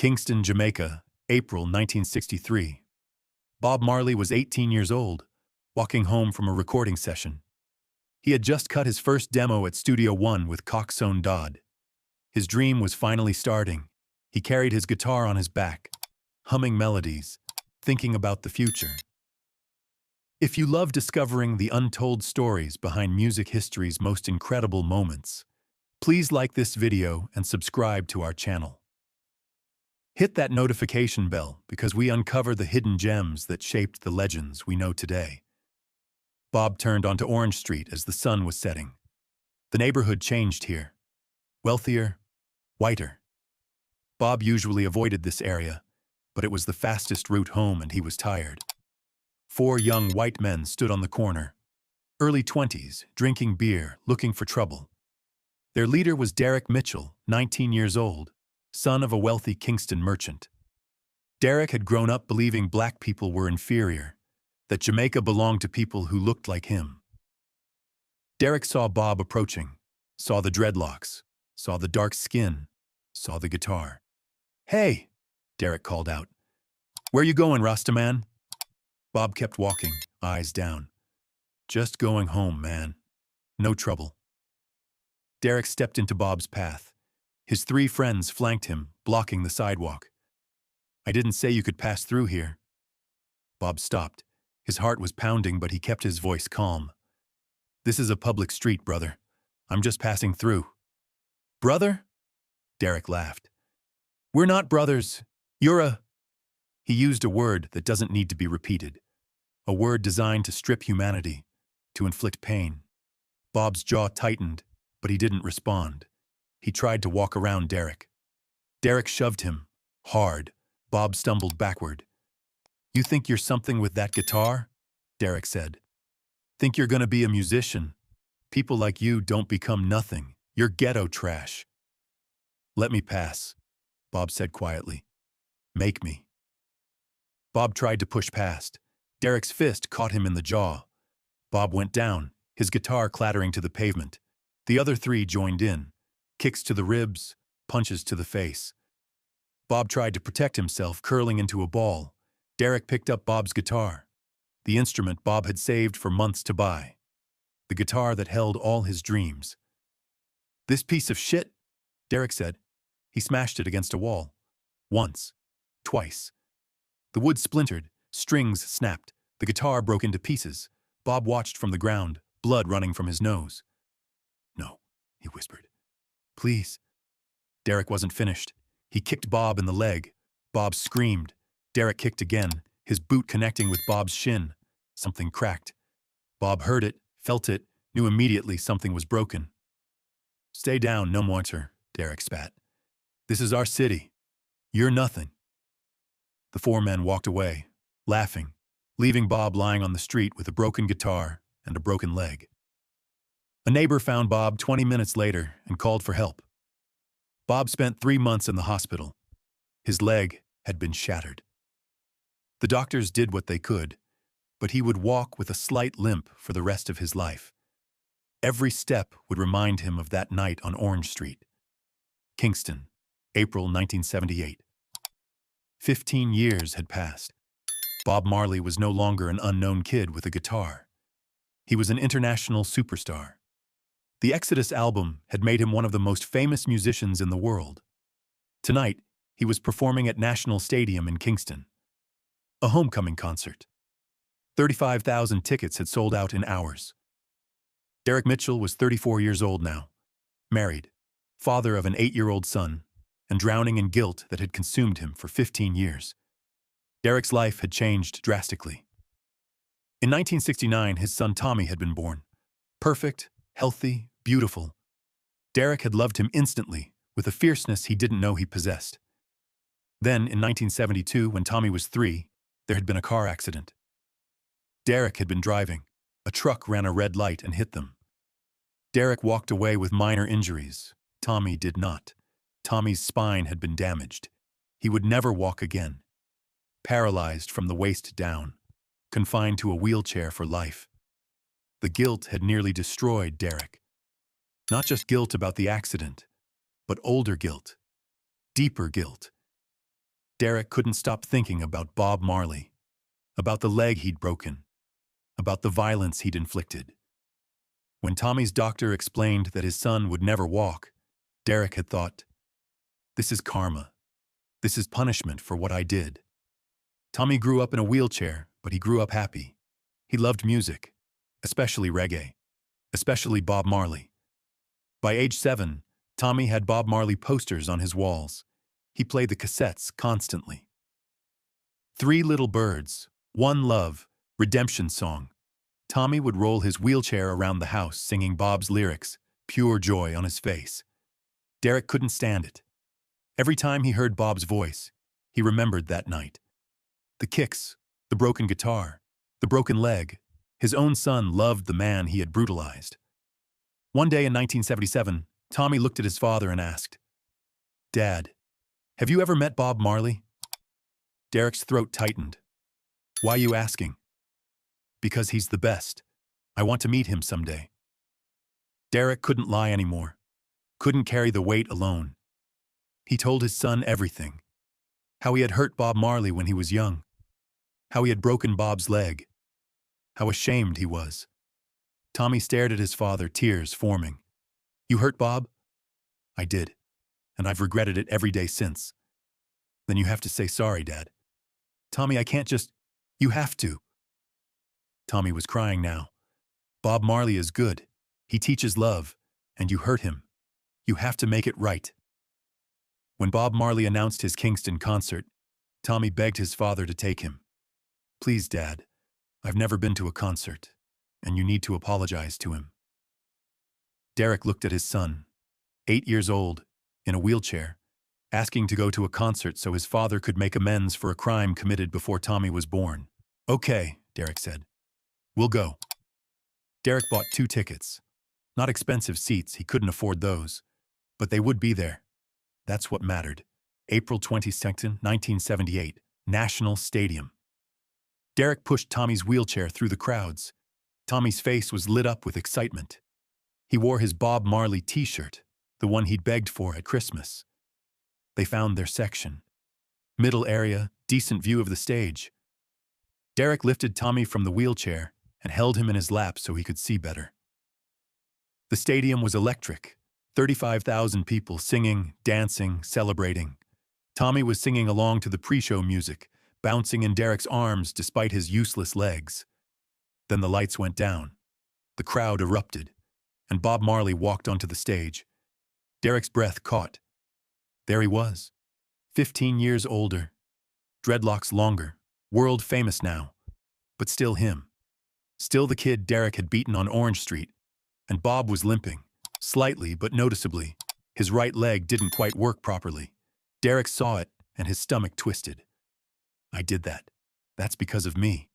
Kingston, Jamaica, April 1963. Bob Marley was 18 years old, walking home from a recording session. He had just cut his first demo at Studio One with Coxsone Dodd. His dream was finally starting. He carried his guitar on his back, humming melodies, thinking about the future. If you love discovering the untold stories behind music history's most incredible moments, please like this video and subscribe to our channel. Hit that notification bell because we uncover the hidden gems that shaped the legends we know today. Bob turned onto Orange Street as the sun was setting. The neighborhood changed here. Wealthier, whiter. Bob usually avoided this area, but it was the fastest route home and he was tired. 4 young white men stood on the corner, early 20s, drinking beer, looking for trouble. Their leader was Derek Mitchell, 19 years old, son of a wealthy Kingston merchant. Derek had grown up believing black people were inferior, that Jamaica belonged to people who looked like him. Derek saw Bob approaching, saw the dreadlocks, saw the dark skin, saw the guitar. "Hey," Derek called out. "Where you going, rastaman?" Bob kept walking, eyes down. "Just going home, man. No trouble." Derek stepped into Bob's path. His 3 friends flanked him, blocking the sidewalk. "I didn't say you could pass through here." Bob stopped. His heart was pounding, but he kept his voice calm. "This is a public street, brother. I'm just passing through." "Brother?" Derek laughed. "We're not brothers. You're a—" He used a word that doesn't need to be repeated. A word designed to strip humanity, to inflict pain. Bob's jaw tightened, but he didn't respond. He tried to walk around Derek. Derek shoved him, hard. Bob stumbled backward. "You think you're something with that guitar?" Derek said. "Think you're gonna be a musician? People like you don't become nothing. You're ghetto trash." "Let me pass," Bob said quietly. "Make me." Bob tried to push past. Derek's fist caught him in the jaw. Bob went down, his guitar clattering to the pavement. The other 3 joined in. Kicks to the ribs, punches to the face. Bob tried to protect himself, curling into a ball. Derek picked up Bob's guitar, the instrument Bob had saved for months to buy. The guitar that held all his dreams. "This piece of shit," Derek said. He smashed it against a wall. Once. Twice. The wood splintered, strings snapped, the guitar broke into pieces. Bob watched from the ground, blood running from his nose. "No," he whispered. "Please." Derek wasn't finished. He kicked Bob in the leg. Bob screamed. Derek kicked again, his boot connecting with Bob's shin. Something cracked. Bob heard it, felt it, knew immediately something was broken. "Stay down, no mortar," Derek spat. "This is our city. You're nothing." The 4 men walked away, laughing, leaving Bob lying on the street with a broken guitar and a broken leg. A neighbor found Bob 20 minutes later and called for help. Bob spent 3 months in the hospital. His leg had been shattered. The doctors did what they could, but he would walk with a slight limp for the rest of his life. Every step would remind him of that night on Orange Street. Kingston, April 1978. 15 years had passed. Bob Marley was no longer an unknown kid with a guitar. He was an international superstar. The Exodus album had made him one of the most famous musicians in the world. Tonight, he was performing at National Stadium in Kingston. A homecoming concert. 35,000 tickets had sold out in hours. Derek Mitchell was 34 years old now, married, father of an 8-year-old son, and drowning in guilt that had consumed him for 15 years. Derek's life had changed drastically. In 1969, his son Tommy had been born. Perfect, healthy, beautiful. Derek had loved him instantly, with a fierceness he didn't know he possessed. Then, in 1972, when Tommy was 3, there had been a car accident. Derek had been driving. A truck ran a red light and hit them. Derek walked away with minor injuries. Tommy did not. Tommy's spine had been damaged. He would never walk again. Paralyzed from the waist down, confined to a wheelchair for life. The guilt had nearly destroyed Derek. Not just guilt about the accident, but older guilt, deeper guilt. Derek couldn't stop thinking about Bob Marley, about the leg he'd broken, about the violence he'd inflicted. When Tommy's doctor explained that his son would never walk, Derek had thought, "This is karma. This is punishment for what I did." Tommy grew up in a wheelchair, but he grew up happy. He loved music, especially reggae, especially Bob Marley. By age 7, Tommy had Bob Marley posters on his walls. He played the cassettes constantly. Three Little Birds, One Love, Redemption Song. Tommy would roll his wheelchair around the house singing Bob's lyrics, pure joy on his face. Derek couldn't stand it. Every time he heard Bob's voice, he remembered that night. The kicks, the broken guitar, the broken leg. His own son loved the man he had brutalized. One day in 1977, Tommy looked at his father and asked, "Dad, have you ever met Bob Marley?" Derek's throat tightened. "Why you asking?" "Because he's the best. I want to meet him someday." Derek couldn't lie anymore, couldn't carry the weight alone. He told his son everything. How he had hurt Bob Marley when he was young. How he had broken Bob's leg. How ashamed he was. Tommy stared at his father, tears forming. "You hurt Bob?" "I did, and I've regretted it every day since." "Then you have to say sorry, Dad." "Tommy, I can't just—" "You have to." Tommy was crying now. "Bob Marley is good. He teaches love, and you hurt him. You have to make it right." When Bob Marley announced his Kingston concert, Tommy begged his father to take him. "Please, Dad, I've never been to a concert, and you need to apologize to him." Derek looked at his son, 8 years old, in a wheelchair, asking to go to a concert so his father could make amends for a crime committed before Tommy was born. "Okay," Derek said. "We'll go." Derek bought 2 tickets. Not expensive seats, he couldn't afford those. But they would be there. That's what mattered. April 22nd, 1978, National Stadium. Derek pushed Tommy's wheelchair through the crowds. Tommy's face was lit up with excitement. He wore his Bob Marley t-shirt, the one he'd begged for at Christmas. They found their section. Middle area, decent view of the stage. Derek lifted Tommy from the wheelchair and held him in his lap so he could see better. The stadium was electric. 35,000 people singing, dancing, celebrating. Tommy was singing along to the pre-show music, bouncing in Derek's arms despite his useless legs. Then the lights went down. The crowd erupted, and Bob Marley walked onto the stage. Derek's breath caught. There he was, 15 years older, dreadlocks longer, world famous now, but still him. Still the kid Derek had beaten on Orange Street, and Bob was limping, slightly but noticeably. His right leg didn't quite work properly. Derek saw it, and his stomach twisted. "I did that. That's because of me."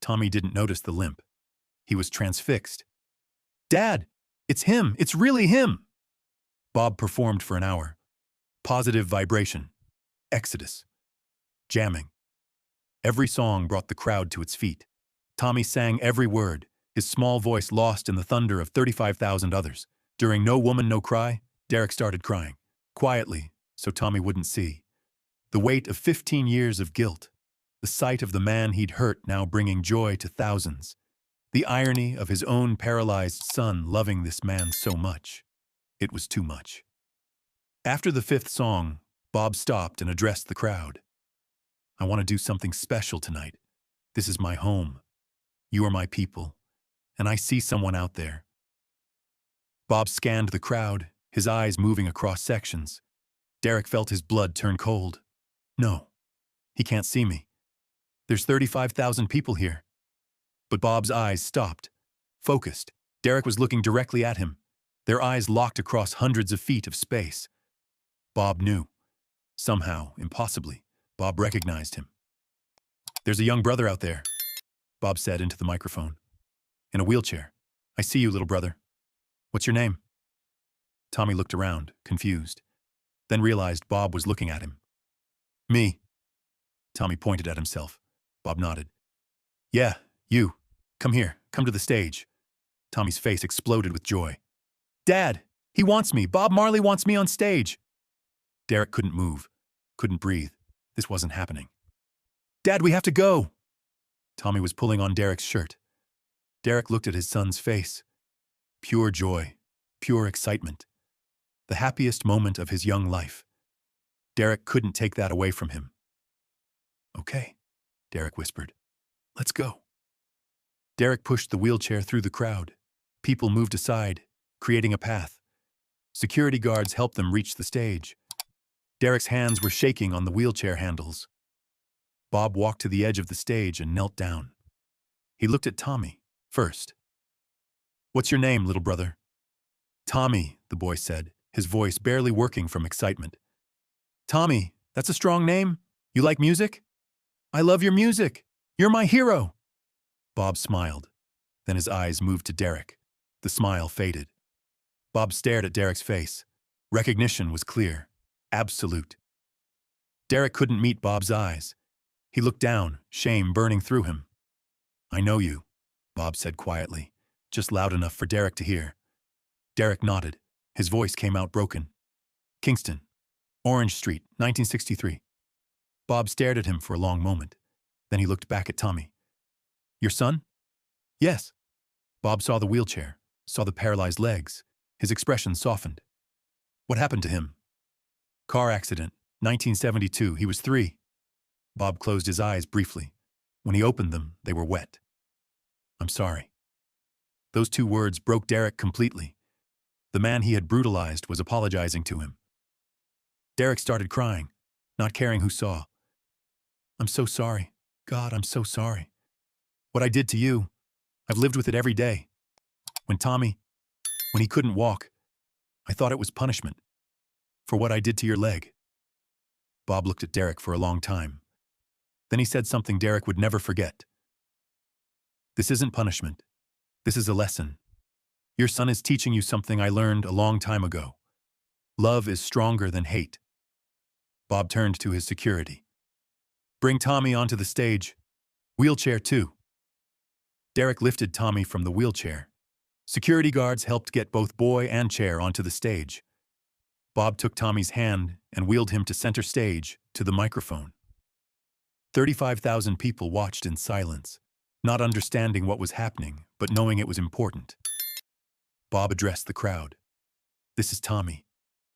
Tommy didn't notice the limp. He was transfixed. "Dad, it's him! It's really him!" Bob performed for an hour. Positive vibration. Exodus. Jamming. Every song brought the crowd to its feet. Tommy sang every word, his small voice lost in the thunder of 35,000 others. During No Woman, No Cry, Derek started crying, quietly, so Tommy wouldn't see. The weight of 15 years of guilt, the sight of the man he'd hurt now bringing joy to thousands, the irony of his own paralyzed son loving this man so much. It was too much. After the 5th song, Bob stopped and addressed the crowd. "I want to do something special tonight. This is my home. You are my people, and I see someone out there." Bob scanned the crowd, his eyes moving across sections. Derek felt his blood turn cold. "No, he can't see me. There's 35,000 people here." But Bob's eyes stopped, focused. Derek was looking directly at him, their eyes locked across hundreds of feet of space. Bob knew. Somehow, impossibly, Bob recognized him. "There's a young brother out there," Bob said into the microphone. "In a wheelchair. I see you, little brother. What's your name?" Tommy looked around, confused, then realized Bob was looking at him. "Me." Tommy pointed at himself. Bob nodded. "Yeah, you. Come here. Come to the stage." Tommy's face exploded with joy. "Dad, he wants me. Bob Marley wants me on stage." Derek couldn't move, couldn't breathe. This wasn't happening. "Dad, we have to go!" Tommy was pulling on Derek's shirt. Derek looked at his son's face. Pure joy, pure excitement. The happiest moment of his young life. Derek couldn't take that away from him. "Okay," Derek whispered. "Let's go." Derek pushed the wheelchair through the crowd. People moved aside, creating a path. Security guards helped them reach the stage. Derek's hands were shaking on the wheelchair handles. Bob walked to the edge of the stage and knelt down. He looked at Tommy first. "What's your name, little brother?" "Tommy," the boy said, his voice barely working from excitement. "Tommy, that's a strong name. You like music?" "I love your music. You're my hero." Bob smiled. Then his eyes moved to Derek. The smile faded. Bob stared at Derek's face. Recognition was clear. Absolute. Derek couldn't meet Bob's eyes. He looked down, shame burning through him. "I know you," Bob said quietly, just loud enough for Derek to hear. Derek nodded. His voice came out broken. "Kingston, Orange Street, 1963. Bob stared at him for a long moment. Then he looked back at Tommy. "Your son?" "Yes." Bob saw the wheelchair, saw the paralyzed legs. His expression softened. "What happened to him?" "Car accident, 1972. He was 3. Bob closed his eyes briefly. When he opened them, they were wet. "I'm sorry." Those 2 words broke Derek completely. The man he had brutalized was apologizing to him. Derek started crying, not caring who saw. "I'm so sorry. God, I'm so sorry. What I did to you, I've lived with it every day. When he couldn't walk, I thought it was punishment. For what I did to your leg." Bob looked at Derek for a long time. Then he said something Derek would never forget. "This isn't punishment. This is a lesson. Your son is teaching you something I learned a long time ago. Love is stronger than hate." Bob turned to his security. "Bring Tommy onto the stage. Wheelchair too." Derek lifted Tommy from the wheelchair. Security guards helped get both boy and chair onto the stage. Bob took Tommy's hand and wheeled him to center stage, to the microphone. 35,000 people watched in silence, not understanding what was happening, but knowing it was important. Bob addressed the crowd. "This is Tommy.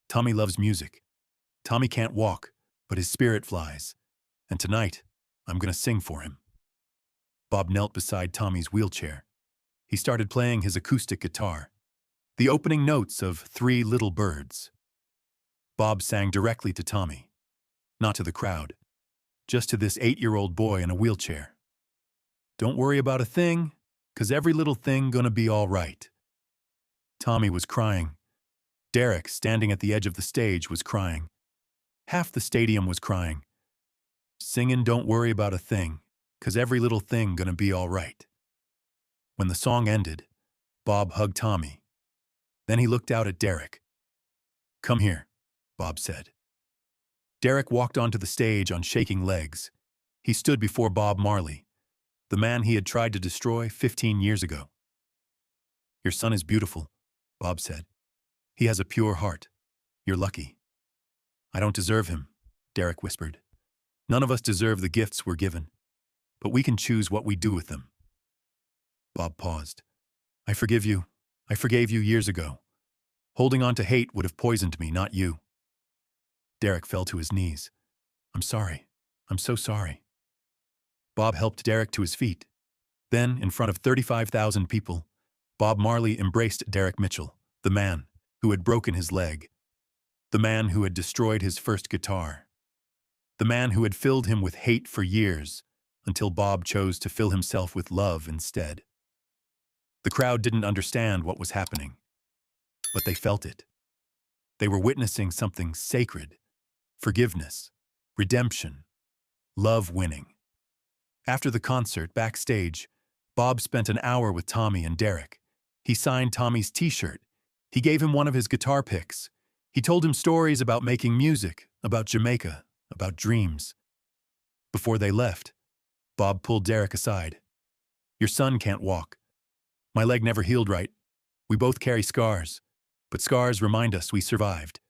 Tommy loves music. Tommy can't walk, but his spirit flies. And tonight, I'm going to sing for him." Bob knelt beside Tommy's wheelchair. He started playing his acoustic guitar, the opening notes of 3 Little Birds. Bob sang directly to Tommy, not to the crowd, just to this 8-year-old boy in a wheelchair. "Don't worry about a thing, 'cause every little thing gonna be all right." Tommy was crying. Derek, standing at the edge of the stage, was crying. Half the stadium was crying. Singing "Don't worry about a thing, 'cause every little thing gonna be all right." When the song ended, Bob hugged Tommy. Then he looked out at Derek. "Come here," Bob said. Derek walked onto the stage on shaking legs. He stood before Bob Marley, the man he had tried to destroy 15 years ago. "Your son is beautiful," Bob said. "He has a pure heart. You're lucky." "I don't deserve him," Derek whispered. "None of us deserve the gifts we're given, but we can choose what we do with them." Bob paused. "I forgive you. I forgave you years ago. Holding on to hate would have poisoned me, not you." Derek fell to his knees. "I'm sorry. I'm so sorry." Bob helped Derek to his feet. Then, in front of 35,000 people, Bob Marley embraced Derek Mitchell, the man who had broken his leg, the man who had destroyed his first guitar, the man who had filled him with hate for years, until Bob chose to fill himself with love instead. The crowd didn't understand what was happening, but they felt it. They were witnessing something sacred: forgiveness, redemption, love winning. After the concert, backstage, Bob spent an hour with Tommy and Derek. He signed Tommy's t-shirt. He gave him one of his guitar picks. He told him stories about making music, about Jamaica, about dreams. Before they left, Bob pulled Derek aside. "Your son can't walk. My leg never healed right. We both carry scars, but scars remind us we survived.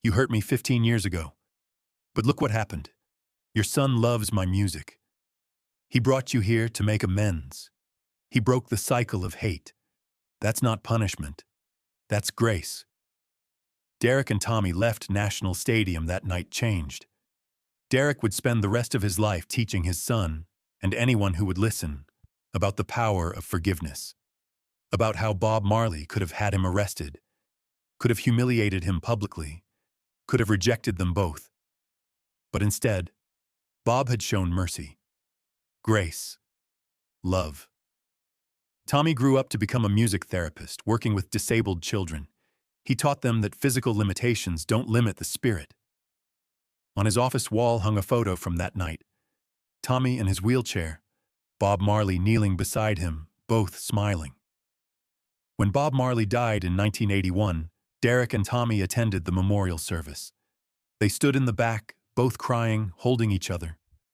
You hurt me 15 years ago. But look what happened. Your son loves my music. He brought you here to make amends. He broke the cycle of hate. That's not punishment. That's grace. Derek and Tommy left National Stadium that night changed. Derek would spend the rest of his life teaching his son, and anyone who would listen, about the power of forgiveness. About how Bob Marley could have had him arrested, could have humiliated him publicly, could have rejected them both. But instead, Bob had shown mercy, grace, love. Tommy grew up to become a music therapist, working with disabled children. He taught them that physical limitations don't limit the spirit. On his office wall hung a photo from that night. Tommy in his wheelchair, Bob Marley kneeling beside him, both smiling. When Bob Marley died in 1981, Derek and Tommy attended the memorial service. They stood in the back, both crying, holding each other.